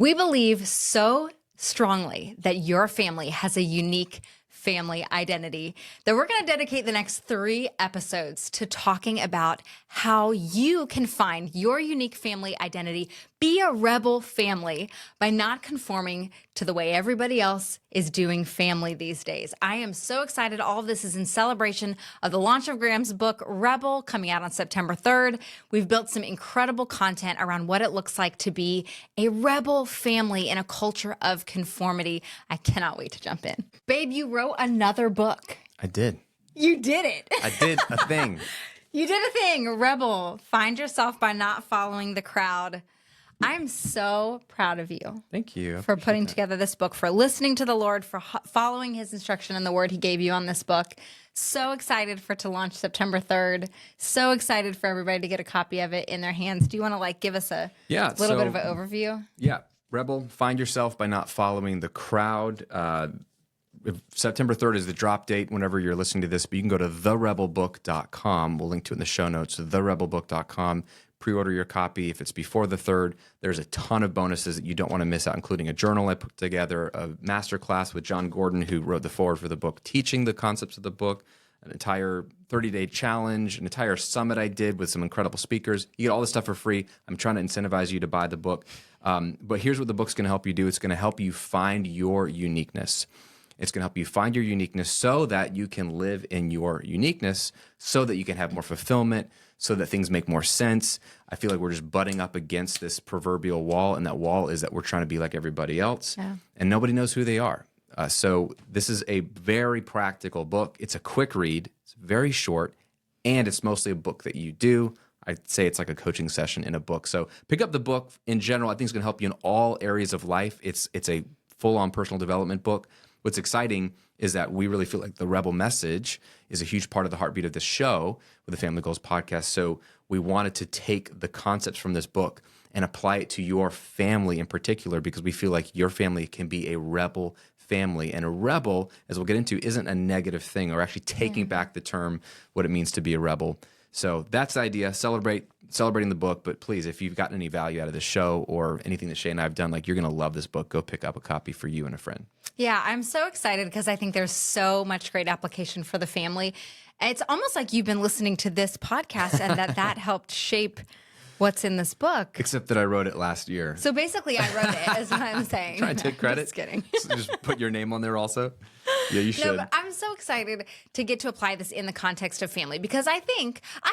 We believe so strongly that your family has a unique family identity that we're going to dedicate the next 3 episodes to talking about how you can find your unique family identity, be a rebel family by not conforming to the way everybody else is doing family these days. I am so excited. All of this is in celebration of the launch of Graham's book, Rebel, coming out on September 3rd. We've built some incredible content around what it looks like to be a rebel family in a culture of conformity. I cannot wait to jump in. Babe, you wrote another book. I did. You did it. I did a thing. You did a thing. Rebel. Find yourself by not following the crowd. I'm so proud of you. Thank you. For putting together this book, for listening to the Lord, for following his instruction and the word he gave you on this book. So excited for it to launch September 3rd. So excited for everybody to get a copy of it in their hands. Do you want to give us a little bit of an overview? Yeah. Rebel, find yourself by not following the crowd. September 3rd is the drop date whenever you're listening to this, but you can go to therebelbook.com. We'll link to it in the show notes, therebelbook.com. Pre-order your copy. If it's before the 3rd, there's a ton of bonuses that you don't want to miss out, including a journal I put together, a masterclass with John Gordon, who wrote the foreword for the book, teaching the concepts of the book, an entire 30-day challenge, an entire summit I did with some incredible speakers. You get all this stuff for free. I'm trying to incentivize you to buy the book. But here's what the book's going to help you do. It's going to help you find your uniqueness. It's going to help you find your uniqueness so that you can live in your uniqueness, so that you can have more fulfillment, so that things make more sense. I feel like we're just butting up against this proverbial wall, and that wall is that we're trying to be like everybody else, and nobody knows who they are. So this is a very practical book. It's a quick read. It's very short, and it's mostly a book that you do. I'd say it's like a coaching session in a book. So pick up the book in general. I think it's going to help you in all areas of life. It's a full-on personal development book. What's exciting is that we really feel like the Rebel message is a huge part of the heartbeat of this show with the Family Goals podcast. So we wanted to take the concepts from this book and apply it to your family in particular, because we feel like your family can be a rebel family. And a rebel, as we'll get into, isn't a negative thing, or actually taking back the term, what it means to be a rebel. So that's the idea, celebrating the book. But please, if you've gotten any value out of the show or anything that Shay and I have done, you're going to love this book. Go pick up a copy for you and a friend. Yeah, I'm so excited because I think there's so much great application for the family. It's almost like you've been listening to this podcast and that helped shape what's in this book. Except that I wrote it last year. So basically I wrote it, is what I'm saying. Trying to take credit? Just kidding. So just put your name on there also? Yeah, you should. No, but I'm so excited to get to apply this in the context of family, because I think I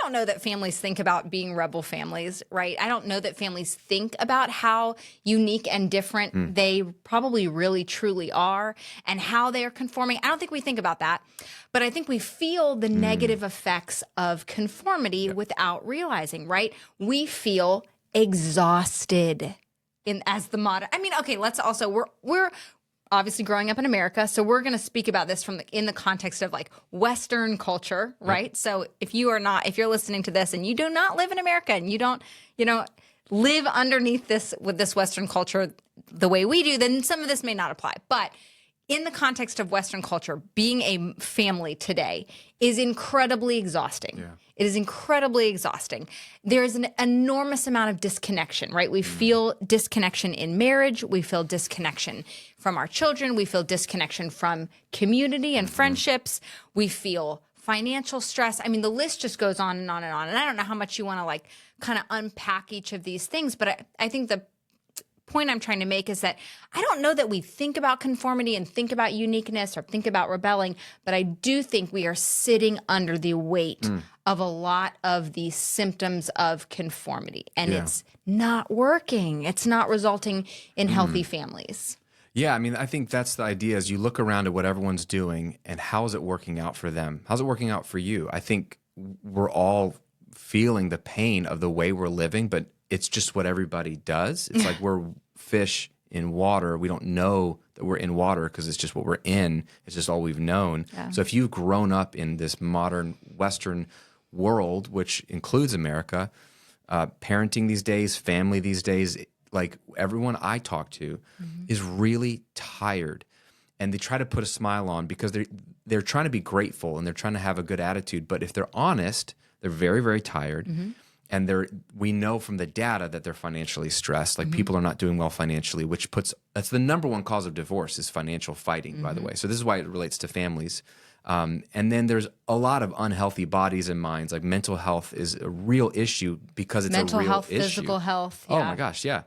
don't know that families think about being rebel families, right? I don't know that families think about how unique and different they probably really truly are, and how they are conforming. I don't think we think about that, but I think we feel the negative effects of conformity without realizing, right? We feel exhausted as the modern. I mean, okay, let's also we're obviously growing up in America, so we're going to speak about this in the context of Western culture, right? So if you're listening to this and you do not live in America and you don't, live underneath this with this Western culture the way we do, then some of this may not apply. But in the context of Western culture, being a family today is incredibly exhausting. Yeah. It is incredibly exhausting. There's an enormous amount of disconnection, right? We feel disconnection in marriage. We feel disconnection from our children. We feel disconnection from community and friendships. We feel financial stress. I mean, the list just goes on and on and on. And I don't know how much you want to kind of unpack each of these things, but I think the point I'm trying to make is that I don't know that we think about conformity and think about uniqueness or think about rebelling, but I do think we are sitting under the weight of a lot of the symptoms of conformity, and it's not working. It's not resulting in healthy families. Yeah, I mean, I think that's the idea, is you look around at what everyone's doing and how is it working out for them? How's it working out for you? I think we're all feeling the pain of the way we're living, but it's just what everybody does. It's like we're fish in water. We don't know that we're in water because it's just what we're in. It's just all we've known. Yeah. So if you've grown up in this modern Western world, which includes America, parenting these days, family these days, everyone I talk to is really tired. And they try to put a smile on because they're trying to be grateful and they're trying to have a good attitude. But if they're honest, they're very, very tired. and we know from the data that they're financially stressed. Like people are not doing well financially, that's the number one cause of divorce is financial fighting, by the way. So this is why it relates to families. And then there's a lot of unhealthy bodies and minds. Like mental health is a real issue because it's Mental a real health, issue. physical health. Oh Yeah. my gosh, yeah.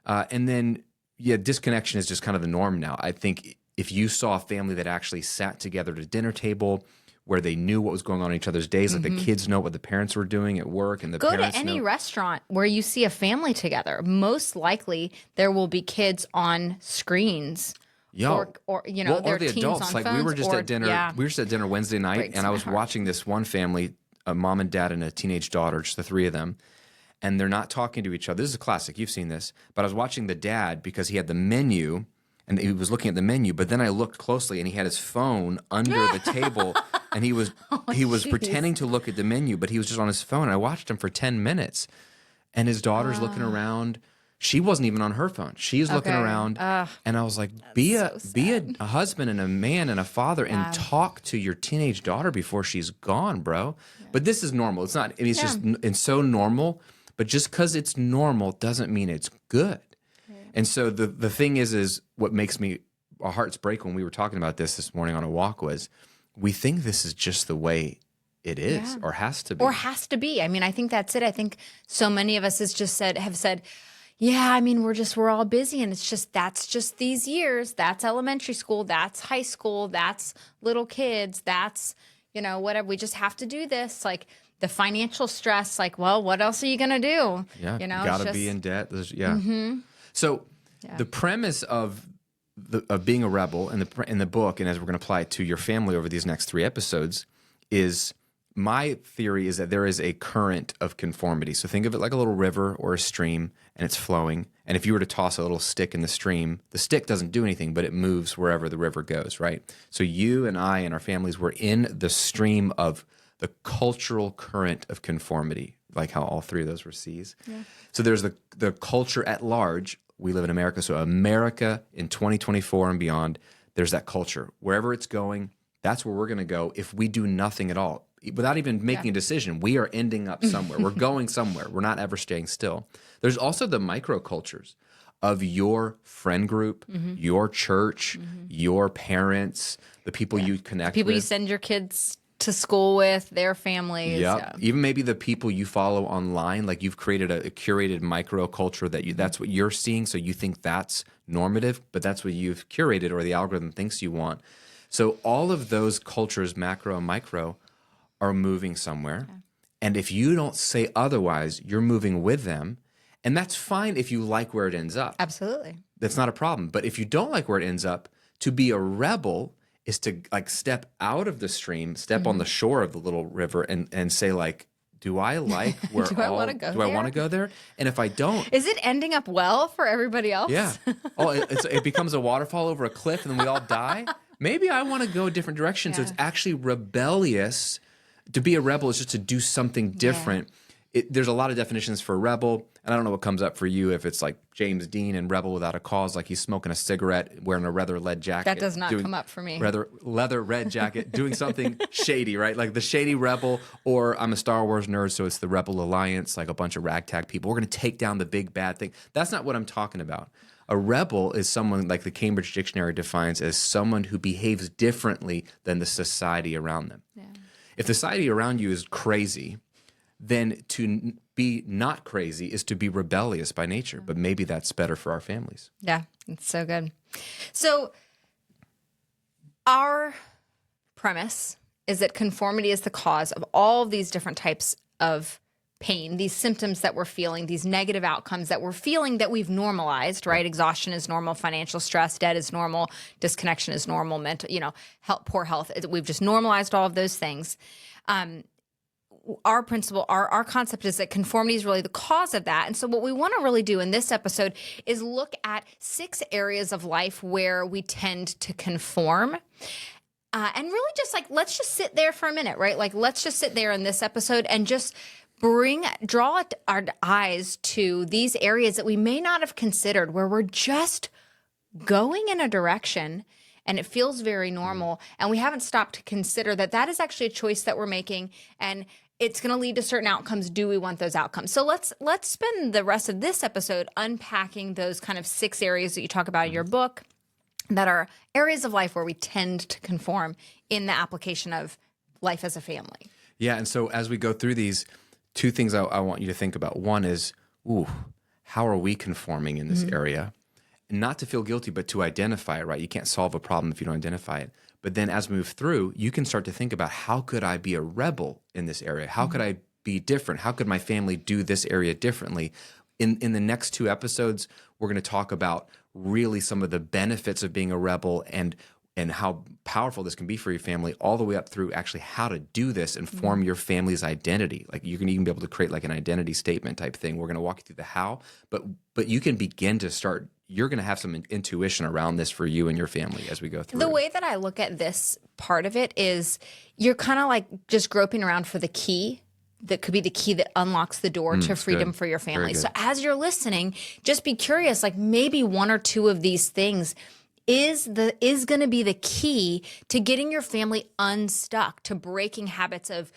And then disconnection is just kind of the norm now. I think if you saw a family that actually sat together at a dinner table where they knew what was going on in each other's days, like the kids know what the parents were doing at work, and the Go parents to any know. restaurant where you see a family together. Most likely, there will be kids on screens, or their the teens adults. on Like phones. we were just at dinner. Yeah. We were just at dinner Wednesday night, Breaks and I my was heart. watching this one family, a mom and dad and a teenage daughter, just the three of them, and they're not talking to each other. This is a classic. You've seen this, but I was watching the dad because he had the menu. And he was looking at the menu, but then I looked closely, and he had his phone under the table, and he was jeez. pretending to look at the menu, but he was just on his phone. I watched him for 10 minutes, and his daughter's looking around. She wasn't even on her phone. She's looking Okay. around, and I was like, be a husband and a man and a father, and talk to your teenage daughter before she's gone, bro. But this is normal. It's not. I mean, it's so normal. But just because it's normal doesn't mean it's good. And so the thing is what makes our hearts break when we were talking about this morning on a walk was we think this is just the way it is or has to be. Or has to be. I mean, I think that's it. I think so many of us have said, yeah, I mean, we're all busy, and that's just these years. That's elementary school. That's high school. That's little kids. That's, whatever. We just have to do this. Like the financial stress, like, well, what else are you going to do? Yeah, you got to be in debt. So the premise of being a rebel in the book, and as we're going to apply it to your family over these next 3 episodes, is my theory is that there is a current of conformity. So think of it like a little river or a stream, and it's flowing. And if you were to toss a little stick in the stream, the stick doesn't do anything, but it moves wherever the river goes, right? So you and I and our families were in the stream of the cultural current of conformity, like how all 3 of those were C's. Yeah. So there's the culture at large. We live in America, so America in 2024 and beyond, there's that culture. Wherever it's going, that's where we're going to go if we do nothing at all. Without even making a decision, we are ending up somewhere. We're going somewhere. We're not ever staying still. There's also the microcultures of your friend group, your church, your parents, the people you connect People with. you send your kids to school with, their families. Yeah. Even maybe the people you follow online, like you've created a curated microculture that's what you're seeing, so you think that's normative, but that's what you've curated or the algorithm thinks you want. So all of those cultures, macro and micro, are moving somewhere. Okay. And if you don't say otherwise, you're moving with them. And that's fine if you like where it ends up. Absolutely. That's not a problem. But if you don't like where it ends up, to be a rebel is to like step out of the stream, step on the shore of the little river and say like, do I like where do I want to go there? And if I don't, is it ending up well for everybody else? Yeah. It becomes a waterfall over a cliff and then we all die. Maybe I want to go a different direction. Yeah. So it's actually rebellious. To be a rebel is just to do something different. Yeah. There's a lot of definitions for rebel, and I don't know what comes up for you if it's like James Dean in Rebel Without a Cause, like he's smoking a cigarette, wearing a leather red jacket. That does not come up for me. Leather red jacket, doing something shady, right? Like the shady rebel, or I'm a Star Wars nerd, so it's the Rebel Alliance, like a bunch of ragtag people. We're going to take down the big bad thing. That's not what I'm talking about. A rebel is someone like the Cambridge Dictionary defines as someone who behaves differently than the society around them. Yeah. If the society around you is crazy, then to be not crazy is to be rebellious by nature. But maybe that's better for our families. Yeah, it's so good. So our premise is that conformity is the cause of all of these different types of pain, these symptoms that we're feeling, these negative outcomes that we're feeling that we've normalized, right? Exhaustion is normal, financial stress, debt is normal, disconnection is normal, mental, poor health. We've just normalized all of those things. Our principle, our concept is that conformity is really the cause of that. And so what we want to really do in this episode is look at 6 areas of life where we tend to conform. And really just like, let's just sit there for a minute, right? Like, let's just sit there in this episode and just draw our eyes to these areas that we may not have considered, where we're just going in a direction and it feels very normal. And we haven't stopped to consider that that is actually a choice that we're making. And it's going to lead to certain outcomes. Do we want those outcomes? So let's spend the rest of this episode unpacking those kind of 6 areas that you talk about in your book that are areas of life where we tend to conform in the application of life as a family. Yeah, and so as we go through these, 2 things I want you to think about. One is, how are we conforming in this area? And not to feel guilty, but to identify it, right? You can't solve a problem if you don't identify it. But then as we move through, you can start to think about, how could I be a rebel in this area? How could I be different? How could my family do this area differently? In the next 2 episodes, we're going to talk about really some of the benefits of being a rebel and how powerful this can be for your family, all the way up through actually how to do this and form your family's identity. Like, you're going to even be able to create like an identity statement type thing. We're going to walk you through the how, but you can begin to start. You're going to have some intuition around this for you and your family as we go through. The way that I look at this part of it is you're kind of like just groping around for the key that could be the key that unlocks the door to freedom for your family. So as you're listening, just be curious, like maybe 1 or 2 of these things is going to be the key to getting your family unstuck, to breaking habits of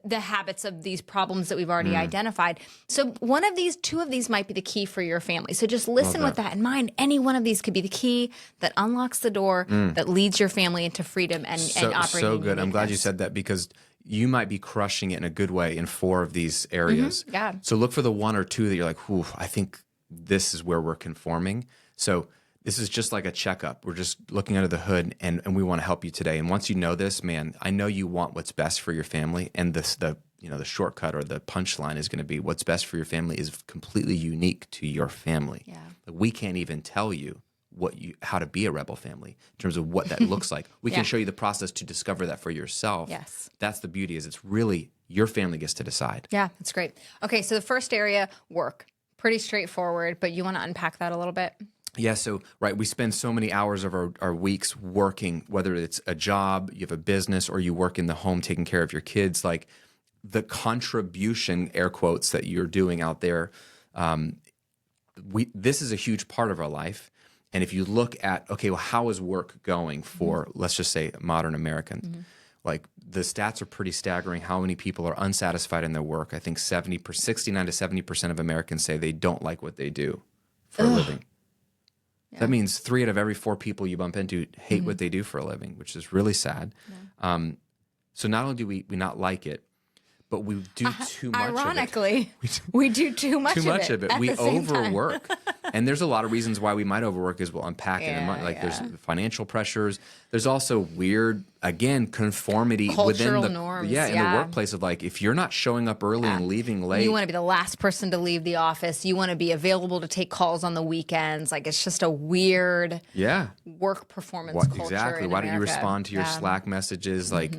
the habits of these problems that we've already identified. So 2 of these might be the key for your family. So just listen with that in mind. Any one of these could be the key that unlocks the door that leads your family into freedom and operating. So good. I'm glad you said that, because you might be crushing it in a good way in 4 of these areas. Yeah. So look for the 1 or 2 that you're like, I think this is where we're conforming. So this is just like a checkup. We're just looking under the hood, and we want to help you today. And once you know this, man, I know you want what's best for your family. And the shortcut or the punchline is going to be, what's best for your family is completely unique to your family. Yeah. We can't even tell you how to be a rebel family in terms of what that looks like. We can show you the process to discover that for yourself. Yes. That's the beauty, is it's really your family gets to decide. Yeah, that's great. Okay, so the first area, work. Pretty straightforward, but you want to unpack that a little bit? Yeah, so, right, we spend so many hours of our weeks working, whether it's a job, you have a business, or you work in the home taking care of your kids. Like, the contribution, air quotes, that you're doing out there, this is a huge part of our life. And if you look at, okay, well, how is work going for, let's just say, modern American? Like, the stats are pretty staggering how many people are unsatisfied in their work. I think 69 to 70% of Americans say they don't like what they do for a living. Yeah. That means 3 out of every 4 people you bump into hate what they do for a living, which is really sad. Yeah. So not only do we not like it, but we do too much ironically, of it. We do too much of it. We overwork. And there's a lot of reasons why we might overwork, as we'll unpack it. There's financial pressures. There's also weird, again, conformity cultural within the norms. in the workplace of, like, if you're not showing up early and leaving late. You want to be the last person to leave the office. You want to be available to take calls on the weekends. Like, it's just a weird work performance culture. Exactly. In Why don't you America. respond to your Slack messages? Like,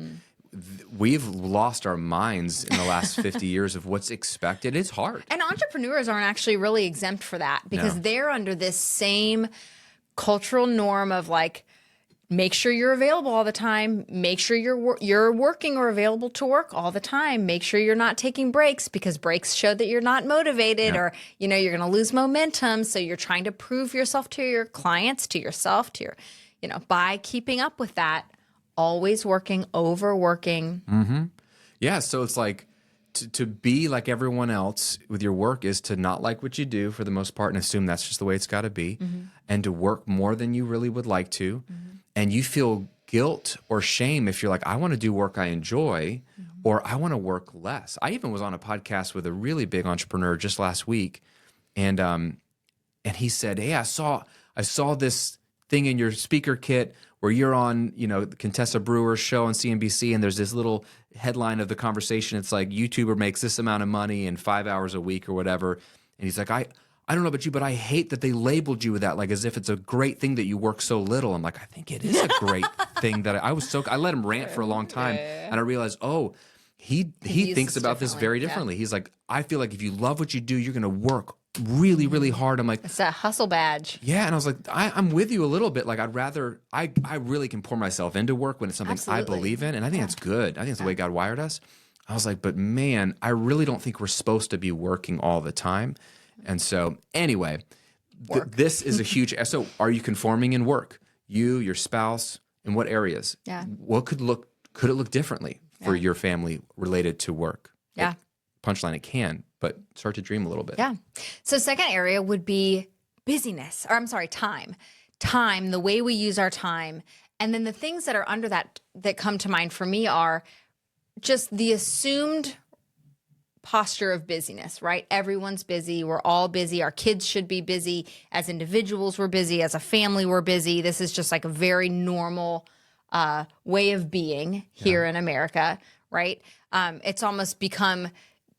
we've lost our minds in the last 50 years of what's expected. It's hard. And entrepreneurs aren't actually really exempt for that, because they're under this same cultural norm of, like, make sure you're available all the time. Make sure you're working or available to work all the time. Make sure you're not taking breaks, because breaks show that you're not motivated or, you're going to lose momentum. So you're trying to prove yourself to your clients, to yourself, to your, by keeping up with that. Always working, overworking. Yeah, so it's like to be like everyone else with your work is to not like what you do for the most part and assume that's just the way it's got to be, and to work more than you really would like to. And you feel guilt or shame if you're like, I want to do work I enjoy, or I want to work less. I even was on a podcast with a really big entrepreneur just last week, and he said, hey, I saw this thing in your speaker kit where you're on, Contessa Brewer's show on CNBC, and there's this little headline of the conversation. It's like, YouTuber makes this amount of money in 5 hours a week or whatever. And he's like, I don't know about you, but I hate that they labeled you with that, like as if it's a great thing that you work so little. I'm like, I think it is a great thing that I let him rant for a long time. And I realized, he thinks about this very differently. He's like, I feel like if you love what you do, you're going to work really, really hard. I'm like, it's a hustle badge. Yeah. And I was like, I'm with you a little bit. Like, I really can pour myself into work when it's something I believe in. And I think that's good. I think it's the way God wired us. I was like, but man, I really don't think we're supposed to be working all the time. And so anyway, this is a huge, so are you conforming in work? You, your spouse, in what areas? Yeah. What could it look differently for your family related to work? Yeah. Punchline, it can, but start to dream a little bit. Yeah. So second area would be busyness, or I'm sorry, time. Time, the way we use our time. And then the things that are under that that come to mind for me are just the assumed posture of busyness, right? Everyone's busy. We're all busy. Our kids should be busy. As individuals, we're busy. As a family, we're busy. This is just like a very normal way of being here in America, right? It's almost become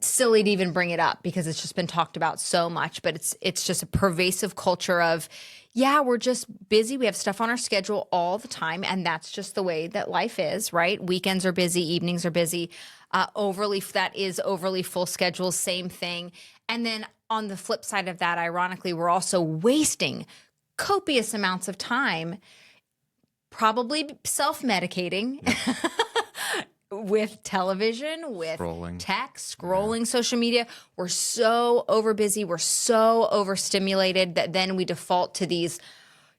silly to even bring it up because it's just been talked about so much, but it's just a pervasive culture of, yeah, we're just busy. We have stuff on our schedule all the time, and that's just the way that life is, right? Weekends are busy, evenings are busy. That is overly full schedules, same thing. And then on the flip side of that, ironically, we're also wasting copious amounts of time, probably self-medicating. With television, with text, scrolling social media. We're so over busy. We're so overstimulated that then we default to these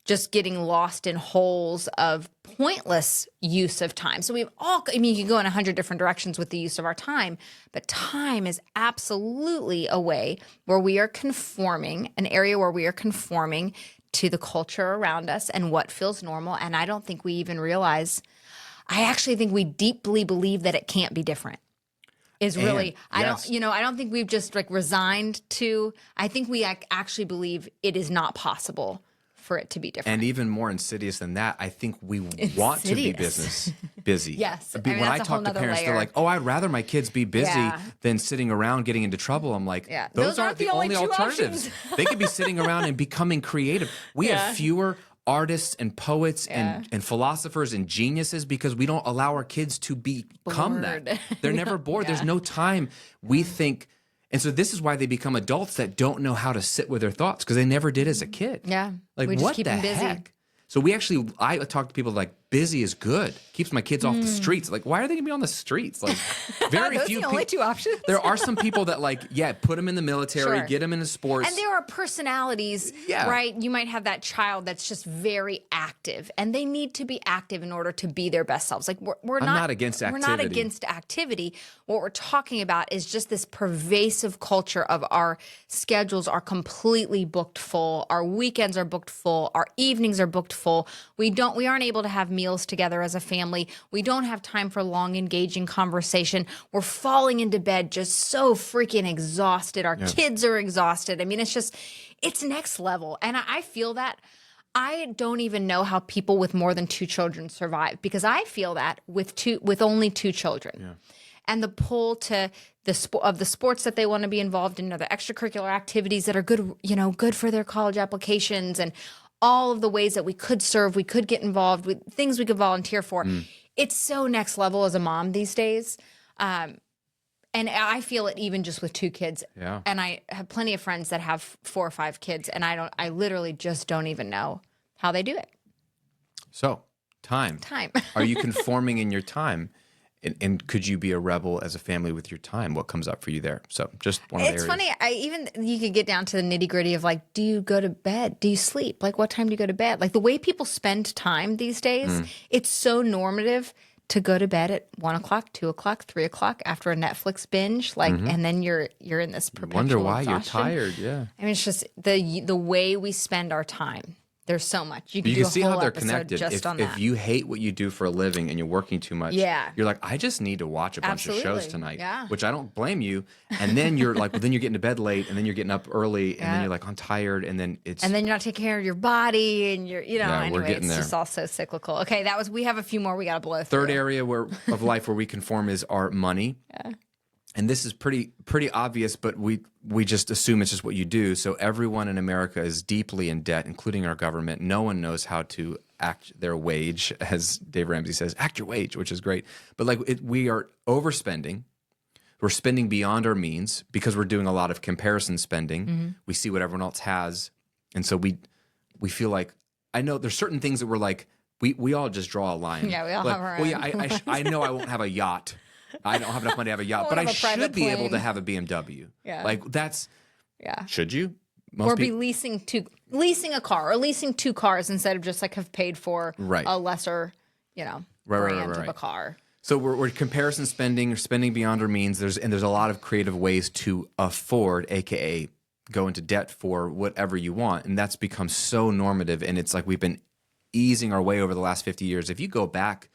just getting lost in holes of pointless use of time. So you can go in 100 different directions with the use of our time, but time is absolutely a way where we are conforming, an area where we are conforming to the culture around us and what feels normal. And I don't think we even realize, I actually think we deeply believe that it can't be different. I don't think we've just like resigned to, I think we actually believe it is not possible for it to be different. And even more insidious than that, I think we want to be busy. Yes. When I talk to parents, they're like, oh, I'd rather my kids be busy than sitting around getting into trouble. I'm like, those aren't the only alternatives. They could be sitting around and becoming creative. We have fewer artists and poets and philosophers and geniuses because we don't allow our kids to become that. They're never bored. There's no time. We think, and so this is why they become adults that don't know how to sit with their thoughts because they never did as a kid. Yeah. Like, we just what keep the them busy. heck? So I talk to people like busy is good. Keeps my kids off the streets. Like, why are they gonna be on the streets? Like, very Those few. The only two options. There are some people that put them in the military, get them into sports, and there are personalities, right? You might have that child that's just very active, and they need to be active in order to be their best selves. Like I'm not against activity. We're not against activity. What we're talking about is just this pervasive culture of our schedules are completely booked full. Our weekends are booked full. Our evenings are booked full. We aren't able to have meals together as a family. We don't have time for long, engaging conversation. We're falling into bed just so freaking exhausted. Our kids are exhausted. I mean, it's next level. And I feel that. I don't even know how people with more than 2 children survive because I feel that with only 2 children. Yeah. And the pull to the sports that they want to be involved in, or the extracurricular activities that are good for their college applications, and all of the ways that we could serve, we could get involved with things we could volunteer for. It's so next level as a mom these days. And I feel it even just with 2 kids. Yeah. And I have plenty of friends that have 4 or 5 kids, and I literally just don't even know how they do it. So, time. Are you conforming in your time? And could you be a rebel as a family with your time? What comes up for you there? So just one of the areas. It's funny. You could get down to the nitty gritty of like, do you go to bed? Do you sleep? Like, what time do you go to bed? Like the way people spend time these days, it's so normative to go to bed at 1 o'clock, 2 o'clock, 3 o'clock after a Netflix binge. Like, and then you're in this perpetual wonder why exhaustion. You're tired. Yeah. I mean, it's just the way we spend our time. There's so much. You can see how they're connected. If you hate what you do for a living and you're working too much, you're like, I just need to watch a bunch of shows tonight, which I don't blame you. And then you're like, well, then you're getting to bed late, and then you're getting up early, and then you're like, I'm tired, and then you're not taking care of your body, and anyway, we're getting there. It's just all so cyclical. Okay, we have a few more we got to blow through. Third area of life where we conform is our money. Yeah. And this is pretty obvious, but we just assume it's just what you do. So everyone in America is deeply in debt, including our government. No one knows how to act their wage, as Dave Ramsey says, act your wage, which is great. But we are overspending. We're spending beyond our means because we're doing a lot of comparison spending. Mm-hmm. We see what everyone else has. And so we feel like, I know there's certain things that we're like, we all just draw a line. Yeah, we all have our own. Well, yeah, I know I won't have a yacht. I don't have enough money to have a yacht, but I should be able to have a BMW. Yeah. Like that's, should you? Be leasing a car or leasing 2 cars instead of just like have paid for a lesser, brand of a car. So we're comparison spending or spending beyond our means. There's a lot of creative ways to afford, aka go into debt for whatever you want, and that's become so normative. And it's like we've been easing our way over the last 50 years. If you go back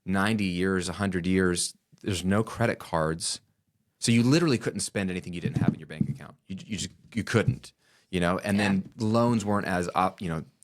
90 years, 100 years, there's no credit cards, so you literally couldn't spend anything you didn't have in your bank account. You couldn't, And then loans weren't as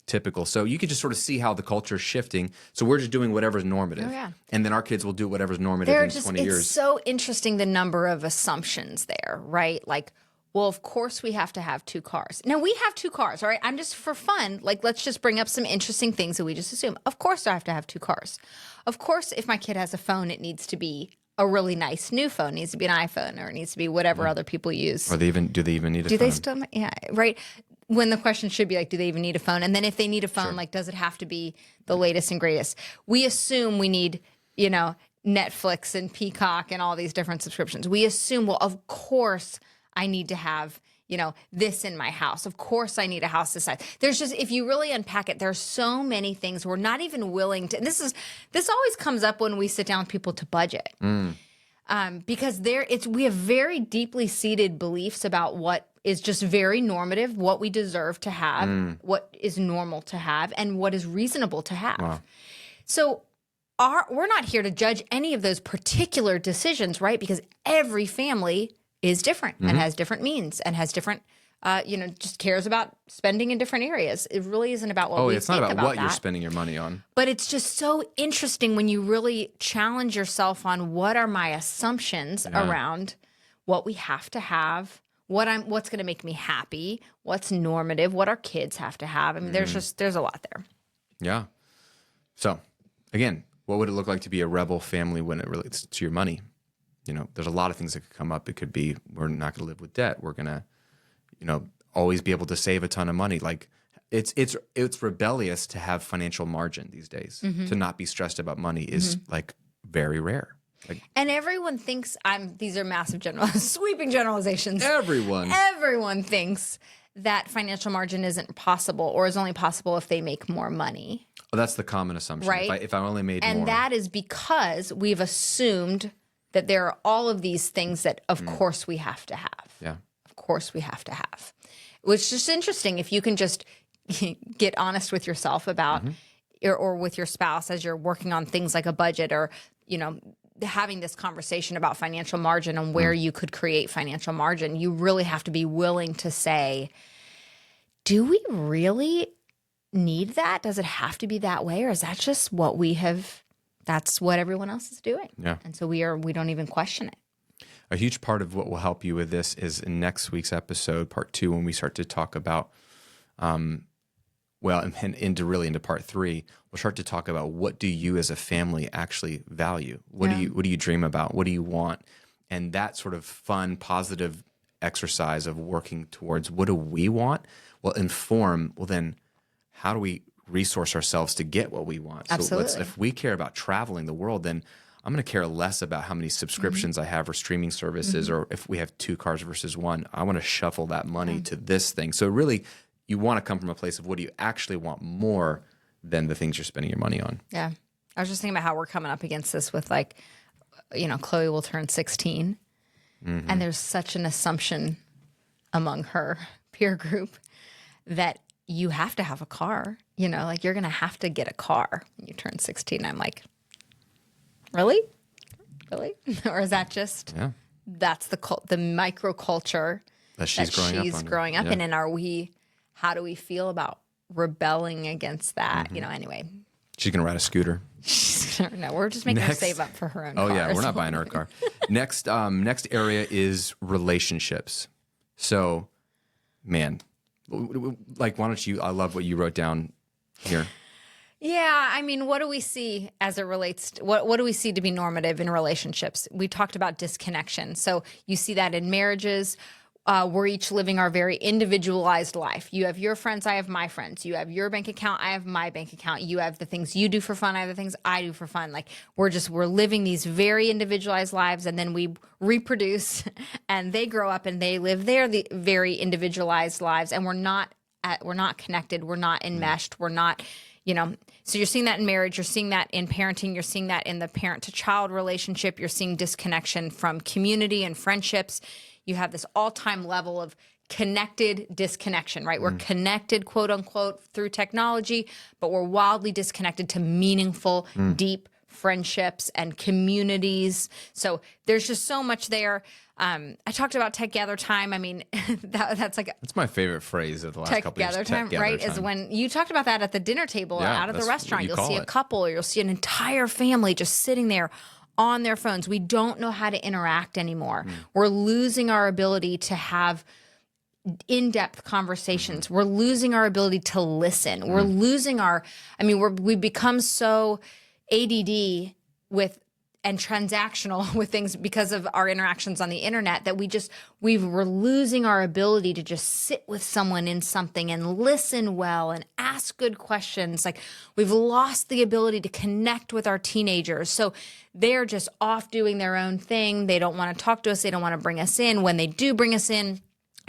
typical. So you could just sort of see how the culture is shifting. So we're just doing whatever's normative. Oh, yeah. And then our kids will do whatever's normative in 20 years. It's so interesting the number of assumptions there, right? Like, well, of course we have to have 2 cars. Now, we have 2 cars, all right? I'm just for fun. Like, let's just bring up some interesting things that we just assume. Of course I have to have 2 cars. Of course, if my kid has a phone, it needs to be a really nice new phone. It needs to be an iPhone, or it needs to be whatever other people use. Or do they even need a phone? Do they still? Yeah, right. When the question should be like, do they even need a phone? And then if they need a phone, like, does it have to be the latest and greatest? We assume we need, Netflix and Peacock and all these different subscriptions. We assume, well, of course I need to have, this in my house. Of course I need a house this size. There's just, if you really unpack it, there's so many things we're not even willing to. And this always comes up when we sit down with people to budget. Because we have very deeply seated beliefs about what is just very normative, what we deserve to have, what is normal to have, and what is reasonable to have. Wow. So we're not here to judge any of those particular decisions, right? Because every family is different and has different means and has different, just cares about spending in different areas. It really isn't about what we think about. It's not about what you're spending your money on. But it's just so interesting when you really challenge yourself on what are my assumptions around what we have to have, what's going to make me happy, what's normative, what our kids have to have. I mean, there's a lot there. Yeah. So again, what would it look like to be a rebel family when it relates to your money? There's a lot of things that could come up. It could be, we're not going to live with debt. We're going to, always be able to save a ton of money. Like it's rebellious to have financial margin these days. To not be stressed about money is like very rare. And everyone thinks these are massive sweeping generalizations. Everyone thinks that financial margin isn't possible or is only possible if they make more money. Oh, that's the common assumption. Right. If I only made more. And that is because we've assumed that there are all of these things that, of course, we have to have. Yeah. Of course, we have to have. Which is just interesting if you can just get honest with yourself about, or with your spouse as you're working on things like a budget, or, having this conversation about financial margin and where you could create financial margin. You really have to be willing to say, do we really need that? Does it have to be that way? Or is that just what we have? That's what everyone else is doing. Yeah. And so we don't even question it. A huge part of what will help you with this is in next week's episode, part 2, when we start to talk about, and into part 3, we'll start to talk about what do you as a family actually value? What do you dream about? What do you want? And that sort of fun, positive exercise of working towards what do we want will inform, then how do we resource ourselves to get what we want? Absolutely. So if we care about traveling the world, then I'm going to care less about how many subscriptions I have or streaming services, or if we have 2 cars versus 1. I want to shuffle that money to this thing. So really, you want to come from a place of what do you actually want more than the things you're spending your money on. Yeah. I was just thinking about how we're coming up against this with Chloe will turn 16. And there's such an assumption among her peer group that you have to have a car. You're going to have to get a car when you turn 16. I'm like, really? Or is that just that's the microculture that she's growing up in? And how do we feel about rebelling against that? Anyway. She's going to ride a scooter. No, we're just making her save up for her own car. Oh, yeah, we're not buying her a car. Next area is relationships. So, man, why don't you, I love what you wrote down here. Yeah, I mean, what do we see as it relates to, what do we see to be normative in relationships? We talked about disconnection. So you see that in marriages. We're each living our very individualized life. You have your friends, I have my friends. You have your bank account, I have my bank account. You have the things you do for fun, I have the things I do for fun. Like we're living these very individualized lives, and then we reproduce and they grow up and they live the very individualized lives, and we're not connected, we're not enmeshed, we're not So you're seeing that in marriage, you're seeing that in parenting, you're seeing that in the parent to child relationship, you're seeing disconnection from community and friendships. You have this all-time level of connected disconnection, right? We're connected, quote unquote, through technology, but we're wildly disconnected to meaningful, deep friendships and communities. So there's just so much there. I talked about tech gather time. I mean, that's my favorite phrase of the last couple of years. Tech gather time, right? Is when you talked about that at the dinner table out at the restaurant. You'll see a couple, or you'll see an entire family just sitting there on their phones. We don't know how to interact anymore. We're losing our ability to have in-depth conversations. We're losing our ability to listen. We're losing we've become so ADD and transactional with things because of our interactions on the internet that we're losing our ability to just sit with someone in something and listen well and ask good questions. Like, we've lost the ability to connect with our teenagers. So they're just off doing their own thing. They don't want to talk to us. They don't want to bring us in. When they do bring us in,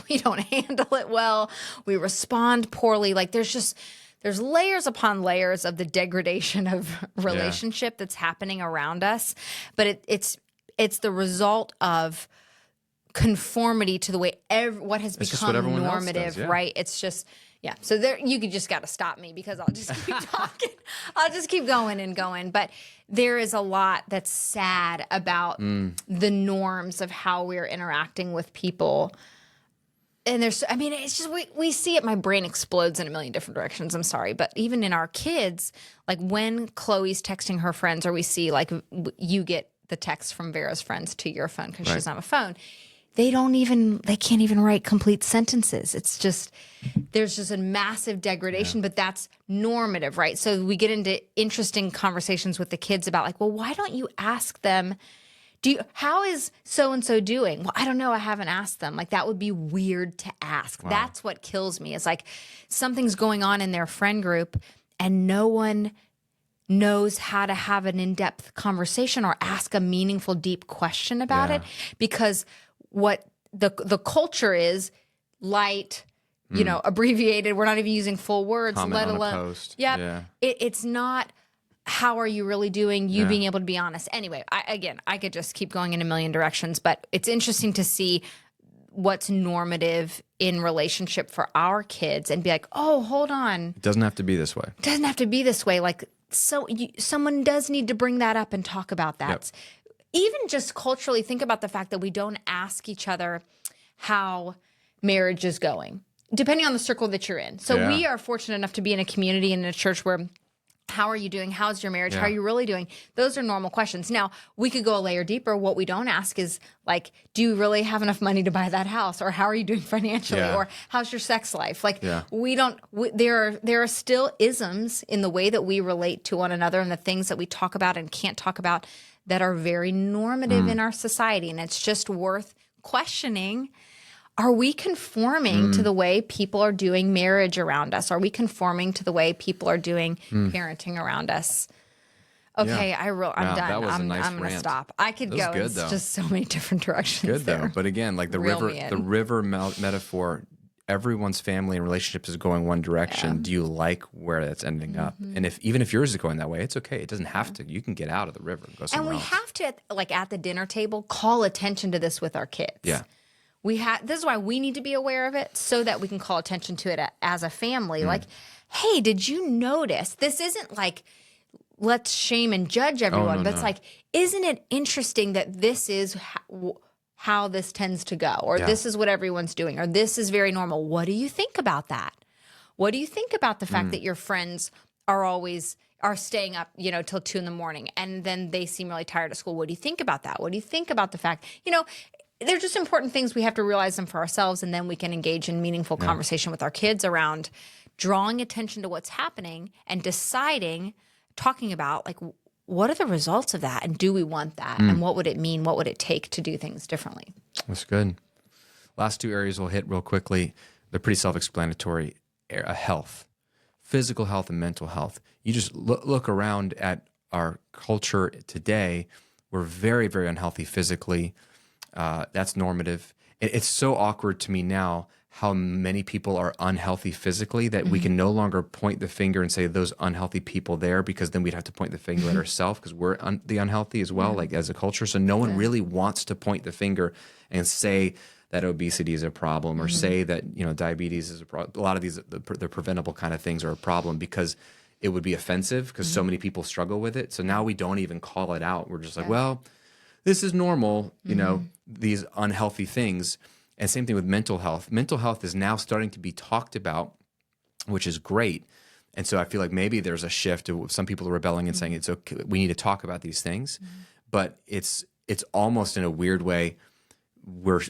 we don't handle it well. We respond poorly. Like, there's layers upon layers of the degradation of relationship that's happening around us. But it's the result of conformity to the way what has become normative, right? It's just, So there, you just got to stop me because I'll just keep talking. I'll just keep going and going. But there is a lot that's sad about the norms of how we're interacting with people. And it's just, we see it. My brain explodes in a million different directions. I'm sorry. But even in our kids, like when Chloe's texting her friends, or we see like you get the text from Vera's friends to your phone because she's on a phone, they can't even write complete sentences. It's just, there's just a massive degradation, but that's normative, right? So we get into interesting conversations with the kids about like, well, why don't you ask them, how is so-and-so doing? Well, I don't know. I haven't asked them. Like, that would be weird to ask. Wow. That's what kills me. It's like something's going on in their friend group and no one knows how to have an in-depth conversation or ask a meaningful, deep question about it, because what the culture is light, abbreviated. We're not even using full words, comment let on alone. A post. Yep. Yeah. It's not. How are you really doing? You being able to be honest. Anyway, I could just keep going in a million directions, but it's interesting to see what's normative in relationship for our kids and be like, oh, hold on. It doesn't have to be this way. It doesn't have to be this way. Like, someone does need to bring that up and talk about that. Yep. Even just culturally, think about the fact that we don't ask each other how marriage is going, depending on the circle that you're in. So we are fortunate enough to be in a community and in a church where, how are you doing? How's your marriage? How are you really doing? Those are normal questions. Now, we could go a layer deeper. What we don't ask is like, do you really have enough money to buy that house? Or how are you doing financially? Or how's your sex life? Like, there are still isms in the way that we relate to one another and the things that we talk about and can't talk about that are very normative in our society. And it's just worth questioning. Are we conforming to the way people are doing marriage around us? Are we conforming to the way people are doing parenting around us? Okay, I'm done. That was a nice I'm going to rant. stop. I could go in just so many different directions. Good though, but again, like the river metaphor, everyone's family and relationship is going one direction. Yeah. Do you like where that's ending up? And even if yours is going that way, it's okay. It doesn't have to. You can get out of the river and go somewhere else. And we have to, like at the dinner table, call attention to this with our kids. Yeah. This is why we need to be aware of it so that we can call attention to it as a family. Like, hey, did you notice? This isn't like, let's shame and judge everyone, but it's like, isn't it interesting that this is how this tends to go, or this is what everyone's doing, or this is very normal. What do you think about that? What do you think about the fact that your friends are staying up, till 2 a.m. and then they seem really tired at school? What do you think about that? What do you think about the fact, they're just important things. We have to realize them for ourselves, and then we can engage in meaningful conversation with our kids around drawing attention to what's happening and talking about like, what are the results of that, and do we want that, and what would it mean? What would it take to do things differently? That's good. Last 2 areas we'll hit real quickly. They're pretty self-explanatory. Health, physical health and mental health. You just look around at our culture today. We're very, very unhealthy physically. That's normative. It's so awkward to me now how many people are unhealthy physically, that we can no longer point the finger and say those unhealthy people there, because then we'd have to point the finger at ourselves because we're the unhealthy as well, like as a culture. So no one really wants to point the finger and say that obesity is a problem, or say that, you know, diabetes is a problem. A lot of these, the preventable kind of things are a problem, because it would be offensive because so many people struggle with it. So now we don't even call it out. We're just like, well, this is normal, you know, these unhealthy things. And same thing with mental health. Mental health is now starting to be talked about, which is great. And so I feel like maybe there's a shift to some people are rebelling and saying it's okay, we need to talk about these things. But it's almost in a weird way, we're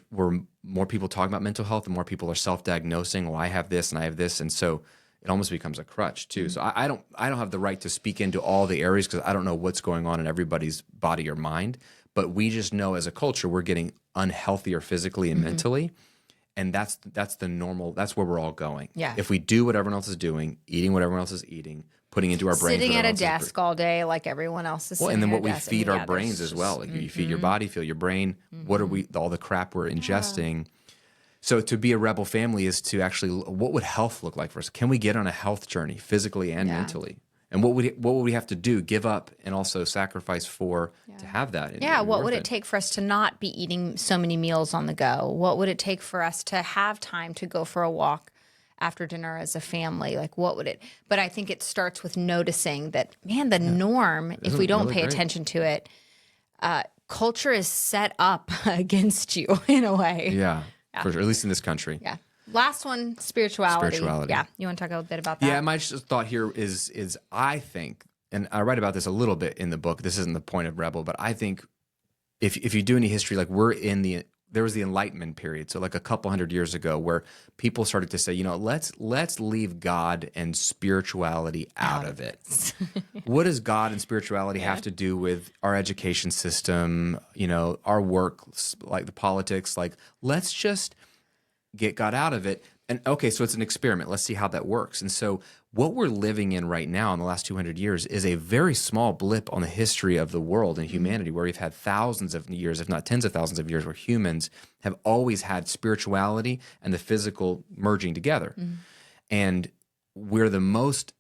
more people talking about mental health and more people are self-diagnosing. Well, I have this and I have this, and so it almost becomes a crutch too. So I don't have the right to speak into all the areas because I don't know what's going on in everybody's body or mind. But we just know as a culture we're getting unhealthier physically and mentally, and that's the normal. That's where we're all going. Yeah. If we do what everyone else is doing, eating what everyone else is eating, putting into our brains, Sitting what at a everyone else is desk all day like everyone else is well, sitting and then at what a we desk. feed And our brains as well. Like you feed your body, feel your brain. What are we? All the crap we're ingesting. So to be a rebel family is to actually, what would health look like for us? Can we get on a health journey, physically and mentally? And what would we have to do, give up, and also sacrifice for to have that? Yeah, what would it take for us to not be eating so many meals on the go? What would it take for us to have time to go for a walk after dinner as a family? Like, what would it? But I think it starts with noticing that, man, the norm, if we don't really pay great. attention to it, culture is set up against you in a way. Yeah, for sure. At least in this country. Yeah. Last one, spirituality. Spirituality. Yeah. You want to talk a little bit about that? Yeah, my just thought here is I think, and I write about this a little bit in the book. This isn't the point of Rebel, but I think if you do any history, like there was the Enlightenment period, so like a couple hundred years ago, where people started to say, you know, let's leave God and spirituality out of it. What does God and spirituality have to do with our education system? You know, our work, like the politics. Like, let's just get God out of it. And okay, so it's an experiment. Let's see how that works. And so what we're living in right now in the last 200 years is a very small blip on the history of the world and humanity, where we've had thousands of years, if not tens of thousands of years, where humans have always had spirituality and the physical merging together. And we're the most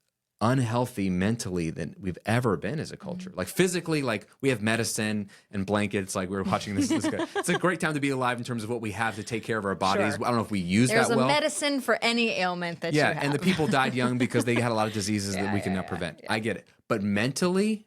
unhealthy mentally than we've ever been as a culture. Like physically, like we have medicine and blankets. Like we were watching this guy. It's a great time to be alive in terms of what we have to take care of our bodies. Sure. I don't know if we use There's that well. There's a medicine for any ailment that you have. And the people died young because they had a lot of diseases that we cannot prevent. I get it. But mentally,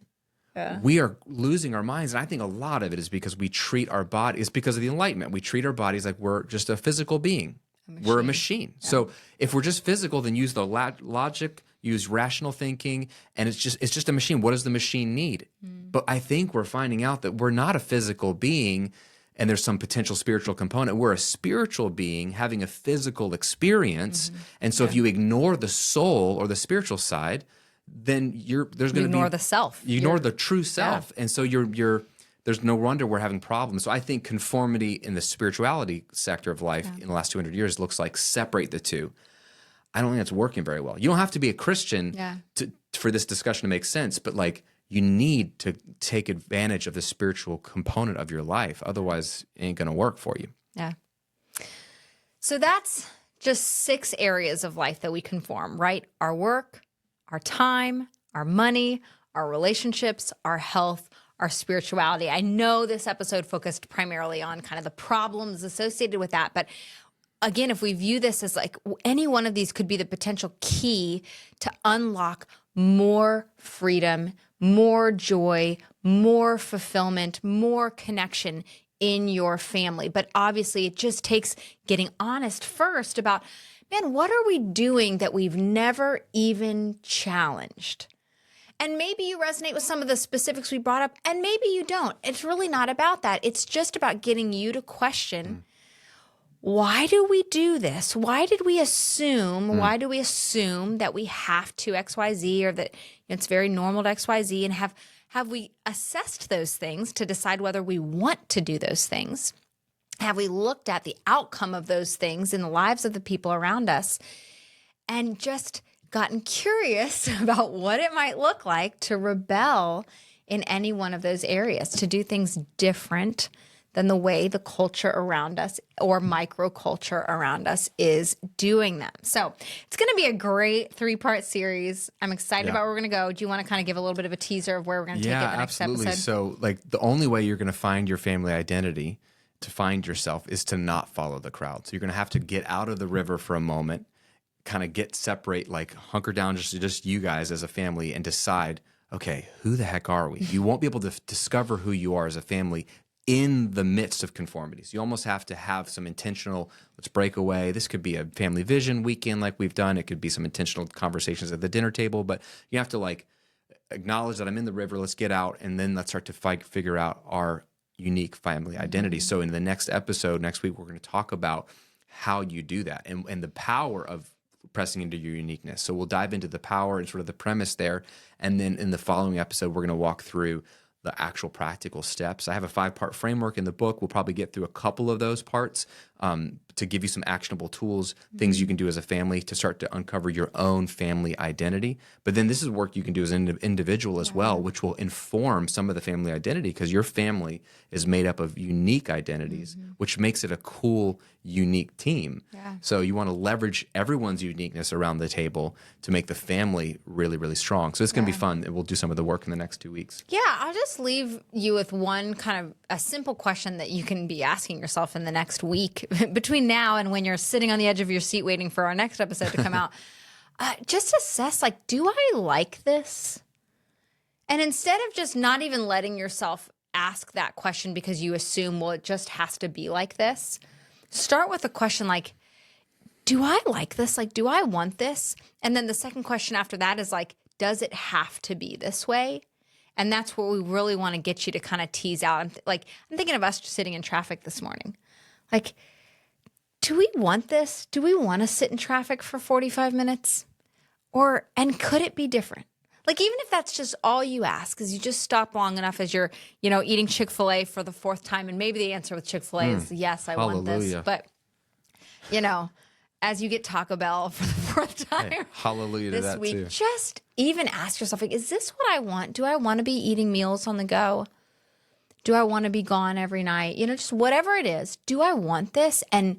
we are losing our minds. And I think a lot of it is because we treat our body, it's because of the Enlightenment. We treat our bodies like we're just a physical being. We're a machine. Yeah. So if we're just physical, then use the logic, use rational thinking, and it's just a machine. What does the machine need? But I think we're finding out that we're not a physical being, and there's some potential spiritual component. We're a spiritual being having a physical experience, and so if you ignore the soul or the spiritual side, then there's going to be ignore the self. You ignore the true self, and so there's no wonder we're having problems. So I think conformity in the spirituality sector of life in the last 200 years looks like separate the two. I don't think that's working very well. You don't have to be a Christian for this discussion to make sense, but like you need to take advantage of the spiritual component of your life. Otherwise, it ain't going to work for you. Yeah. So that's just 6 areas of life that we conform, right? Our work, our time, our money, our relationships, our health, our spirituality. I know this episode focused primarily on kind of the problems associated with that, but again, if we view this as like any one of these could be the potential key to unlock more freedom, more joy, more fulfillment, more connection in your family. But obviously, it just takes getting honest first about, man, what are we doing that we've never even challenged? And maybe you resonate with some of the specifics we brought up, and maybe you don't. It's really not about that. It's just about getting you to question, why do we do this? Why do we assume that we have to XYZ, or that it's very normal to XYZ? And have we assessed those things to decide whether we want to do those things? Have we looked at the outcome of those things in the lives of the people around us and just gotten curious about what it might look like to rebel in any one of those areas, to do things different than the way the culture around us or microculture around us is doing them. So it's going to be a great 3-part series. I'm excited about where we're going to go. Do you want to kind of give a little bit of a teaser of where we're going to take it in the next absolutely. episode? So like the only way you're going to find your family identity, to find yourself, is to not follow the crowd. So you're going to have to get out of the river for a moment, kind of separate, like hunker down, just you guys as a family, and decide, okay, who the heck are we? You won't be able to discover who you are as a family in the midst of conformities. You almost have to have some intentional, let's break away. This could be a family vision weekend like we've done. It could be some intentional conversations at the dinner table, but you have to like acknowledge that I'm in the river, let's get out, and then let's start to figure out our unique family identity. So in the next episode, next week, we're going to talk about how you do that and the power of pressing into your uniqueness. So we'll dive into the power and sort of the premise there. And then in the following episode, we're going to walk through the actual practical steps. I have a 5-part framework in the book. We'll probably get through a couple of those parts to give you some actionable tools, things you can do as a family to start to uncover your own family identity. But then this is work you can do as an individual as well, which will inform some of the family identity, because your family is made up of unique identities, which makes it a cool, unique team. Yeah. So you want to leverage everyone's uniqueness around the table to make the family really, really strong. So it's going to be fun. And we'll do some of the work in the next 2 weeks. Yeah, I'll just leave you with one kind of a simple question that you can be asking yourself in the next week between now and when you're sitting on the edge of your seat waiting for our next episode to come out. Just assess, like, do I like this? And instead of just not even letting yourself ask that question because you assume, well, it just has to be like this, start with a question like, do I like this? Like, do I want this? And then the second question after that is like, does it have to be this way? And that's where we really want to get you to kind of tease out. I'm thinking of us just sitting in traffic this morning. Like, do we want this? Do we want to sit in traffic for 45 minutes? And could it be different? Like, even if that's just all you ask, is you just stop long enough as you're, eating Chick-fil-A for the 4th time. And maybe the answer with Chick-fil-A is yes, I want this. But, as you get Taco Bell for the 4th time Hallelujah to this that week, too. just even ask yourself, like, is this what I want? Do I want to be eating meals on the go? Do I want to be gone every night? Just whatever it is, do I want this? And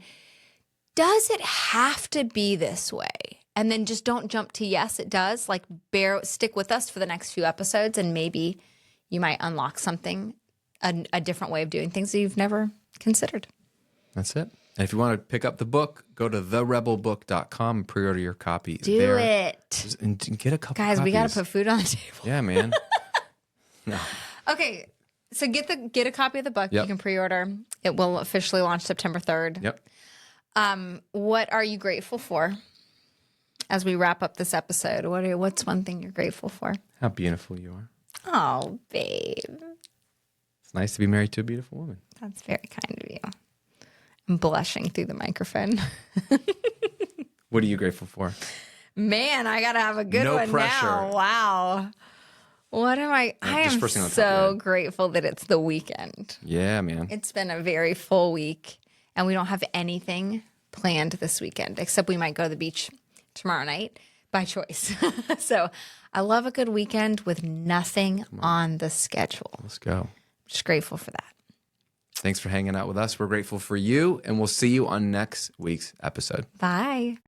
does it have to be this way? And then just don't jump to yes, it does. Like, stick with us for the next few episodes, and maybe you might unlock something, a different way of doing things that you've never considered. That's it. And if you want to pick up the book, go to therebelbook.com and pre-order your copy. Do it. And get a couple Guys, copies. we got to put food on the table. Yeah, man. No. Okay, so get a copy of the book. Yep. You can pre-order. It will officially launch September 3rd. Yep. What are you grateful for as we wrap up this episode? What's one thing you're grateful for? How beautiful you are. Oh, babe. It's nice to be married to a beautiful woman. That's very kind of you. I'm blushing through the microphone. What are you grateful for? Man, I got to have a good No one pressure. now. Wow. What am I? I just am first thing on top of your so head. grateful that it's the weekend. Yeah, man. It's been a very full week, and we don't have anything planned this weekend, except we might go to the beach tomorrow night by choice. So I love a good weekend with nothing on the schedule. Let's go. Just grateful for that. Thanks for hanging out with us. We're grateful for you, and we'll see you on next week's episode. Bye.